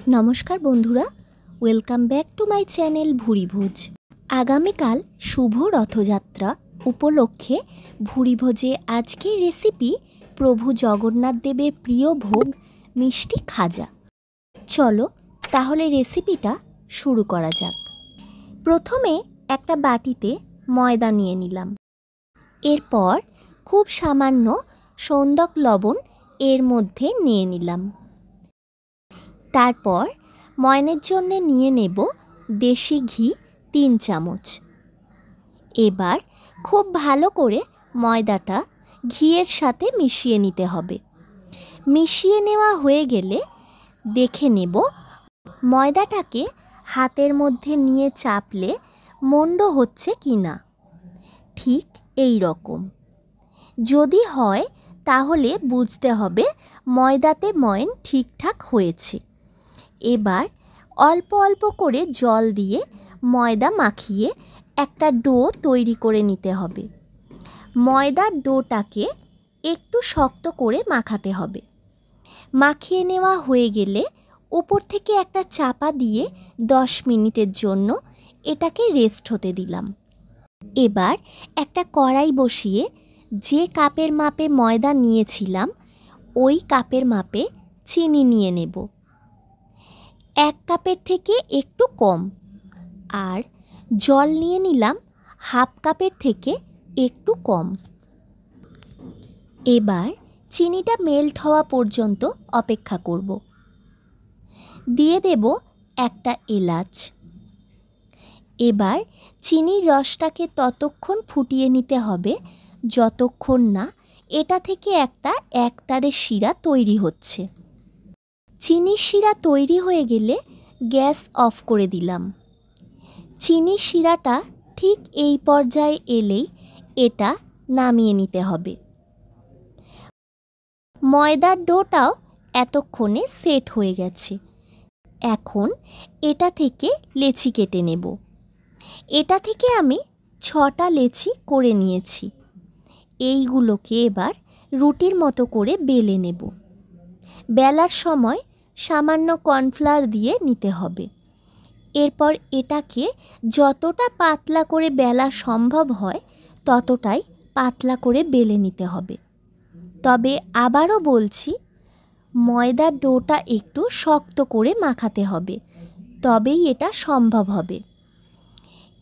নমস্কার বন্ধুরা, welcome back to my channel ভুরিভোজ। আগামীকাল শুভ রথযাত্রা উপলক্ষে ভুরিভোজে আজকের রেসিপি প্রভু জগন্নাথ দেবের প্রিয় ভোগ মিষ্টি খাজা। চলো তাহলে রেসিপিটা শুরু করা যাক। প্রথমে একটা বাটিতে ময়দা নিয়ে নিলাম। এরপর খুব সামান্য সন্দক লবণ এর মধ্যে নিয়ে নিলাম। তারপর ময়নের জন্য নিয়ে নেব দেশি ঘি 3 চামচ। এবার খুব ভালো করে ময়দাটা ঘিয়ের সাথে মিশিয়ে নিতে হবে। মিশিয়ে নেওয়া হয়ে গেলে দেখে নেব ময়দাটাকে হাতের মধ্যে নিয়ে চাপলে মন্ড হচ্ছে কি না। ঠিক এই রকম যদি হয় তাহলে বুঝতে হবে ময়দাতে ময়ন ঠিকঠাক হয়েছে। এবার অল্প অল্প করে জল দিয়ে ময়দা মাখিয়ে একটা ডো তৈরি করে নিতে হবে। ময়দার ডোটাকে একটু শক্ত করে মাখাতে হবে। মাখিয়ে নেওয়া হয়ে গেলে উপর থেকে একটা চাপা দিয়ে 10 মিনিটের জন্য এটাকে রেস্ট হতে দিলাম। এবার একটা কড়াই বসিয়ে যে কাপের মাপে ময়দা নিয়েছিলাম ওই কাপের মাপে চিনি নিয়ে নেব। 1 কাপের থেকে একটু কম। আর জল নিয়ে নিলাম 1/2 কাপের থেকে একটু কম। এবার চিনিটা মেল্ট হওয়া পর্যন্ত অপেক্ষা করব। দিয়ে দেব একটা এলাচ। এবার চিনির রসটাকে ততক্ষণ ফুটিয়ে নিতে হবে যতক্ষণ না এটা থেকে একটা একতারে শিরা তৈরি হচ্ছে। চিনির শিরা তৈরি হয়ে গেলে গ্যাস অফ করে দিলাম। চিনির শিরাটা ঠিক এই পর্যায়ে এলেই এটা নামিয়ে নিতে হবে। ময়দার ডোটাও এতক্ষণে সেট হয়ে গেছে। এখন এটা থেকে লেচি কেটে নেব। এটা থেকে আমি 6টা লেচি করে নিয়েছি। এইগুলোকে এবার রুটির মতো করে বেলে নেব। বেলার সময় সামান্য কর্নফ্লাওয়ার দিয়ে নিতে হবে। এরপর এটাকে যতটা পাতলা করে বেলা সম্ভব হয় ততটাই পাতলা করে বেলে নিতে হবে। তবে আবারও বলছি, ময়দার ডোটা একটু শক্ত করে মাখাতে হবে, তবেই এটা সম্ভব হবে।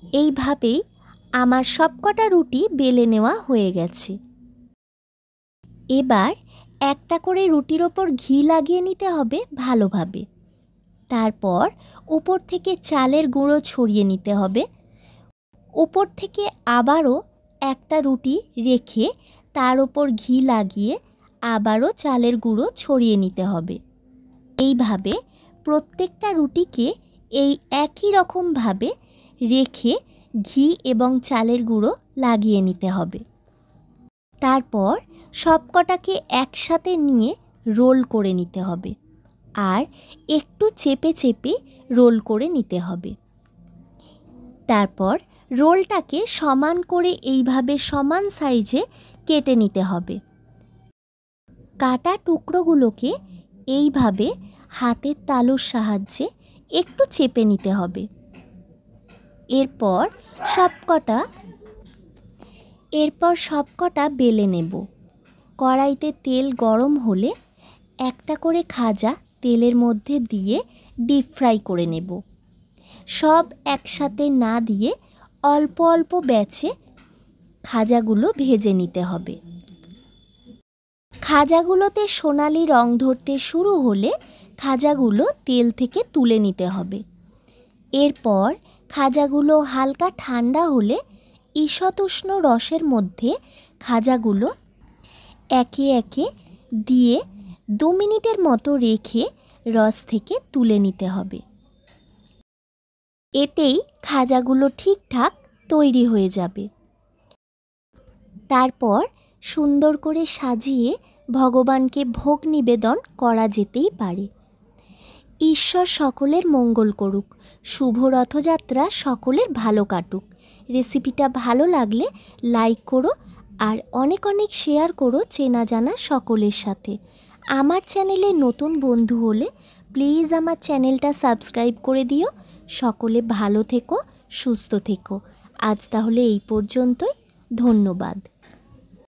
এইভাবেই আমার সবকটা রুটি বেলে নেওয়া হয়ে গেছে। এবার একটা করে রুটির ওপর ঘি লাগিয়ে নিতে হবে ভালোভাবে। তারপর উপর থেকে চালের গুঁড়ো ছড়িয়ে নিতে হবে। উপর থেকে আবারও একটা রুটি রেখে তার ওপর ঘি লাগিয়ে আবারও চালের গুঁড়ো ছড়িয়ে নিতে হবে। এইভাবে প্রত্যেকটা রুটিকে এই একই রকমভাবে রেখে ঘি এবং চালের গুঁড়ো লাগিয়ে নিতে হবে। তারপর সবকটাকে একসাথে নিয়ে রোল করে নিতে হবে। আর একটু চেপে চেপে রোল করে নিতে হবে। তারপর রোলটাকে সমান করে এইভাবে সমান সাইজে কেটে নিতে হবে। কাটা টুকরোগুলোকে এইভাবে হাতের তালুর সাহায্যে একটু চেপে নিতে হবে। এরপর সবকটা বেলে নেব। কড়াইতে তেল গরম হলে একটা করে খাজা তেলের মধ্যে দিয়ে ডিপ ফ্রাই করে নেব। সব একসাথে না দিয়ে অল্প অল্প ব্যাচে খাজাগুলো ভেজে নিতে হবে। খাজাগুলোতে সোনালি রং ধরতে শুরু হলে খাজাগুলো তেল থেকে তুলে নিতে হবে। এরপর খাজাগুলো হালকা ঠান্ডা হলে ঈষৎ উষ্ণ রসের মধ্যে খাজাগুলো একে একে দিয়ে 2 মিনিটের মতো রেখে রস থেকে তুলে নিতে হবে। এতেই খাজাগুলো ঠিকঠাক তৈরি হয়ে যাবে। তারপর সুন্দর করে সাজিয়ে ভগবানকে ভোগ নিবেদন করা যেতেই পারে। ঈশ্বর সকলের মঙ্গল করুক। শুভ রথযাত্রা সকলের ভালো কাটুক। রেসিপিটা ভালো লাগলে লাইক করো আর অনেক অনেক শেয়ার করো চেনা জানা সকলের সাথে। আমার চ্যানেলে নতুন বন্ধু হলে প্লিজ আমার চ্যানেলটা সাবস্ক্রাইব করে দিও। সকলে ভালো থেকো, সুস্থ থেকো। আজ তাহলে এই পর্যন্তই। ধন্যবাদ।